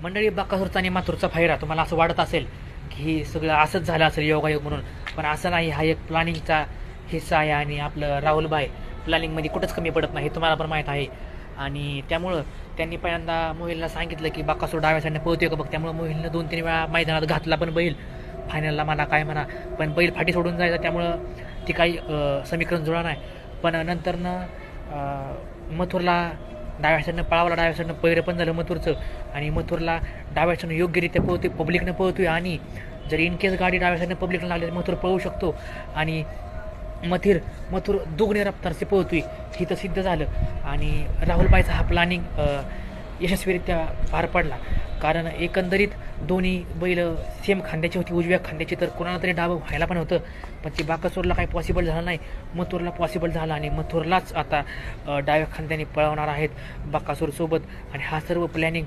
मंडळी, बकासूरचा आणि माथुरचा फायरा तुम्हाला असं वाटत असेल की हे सगळं असंच झालं असेल योगायोग म्हणून, पण असं नाही. हा एक प्लॅनिंगचा हिस्सा आहे आणि आपलं राहुलभाई प्लॅनिंगमध्ये कुठंच कमी पडत नाही, हे तुम्हाला पण माहीत आहे. आणि त्यामुळं त्यांनी पहिल्यांदा मोहिलला सांगितलं की बकासूर डाव्या साईडने पळतोय का बघ. त्यामुळं मोहिलनं 2-3 वेळा मैदानात घातला पण बैल, फायनलला म्हणा काय म्हणा, पण बैल फाटी सोडून जायचा, त्यामुळं ती काही समीकरण जुळा नाही. पण नंतरनं मथुरला डाव्या साईडनं पळावला, डाव्या साईडनं पैरं पण झालं मथुरचं. आणि मथुरला डाव्या साईडनं योग्यरित्या पळतोय, पब्लिकनं पळतोय. आणि जर इन केस गाडी डाव्या साईडनं पब्लिकला लागली तर मथुर पळू शकतो. आणि मथुर दुगणे रफ्तारचे पळतोय, हे तर सिद्ध झालं. आणि राहुलबाईचा हा प्लॅनिंग यशस्वीरित्या पार पडला. कारण एकंदरीत दोन्ही बैल सेम खांद्याची होती, उजव्या खांद्याची, तर कोणाला तरी डावं व्हायला पण होतं. पण ते बाकासूरला काही पॉसिबल झालं नाही, मथुरला पॉसिबल झालं. आणि मथुरलाच आता डाव्या खांद्याने पळवणार आहेत बाकासूरसोबत. आणि हा सर्व प्लॅनिंग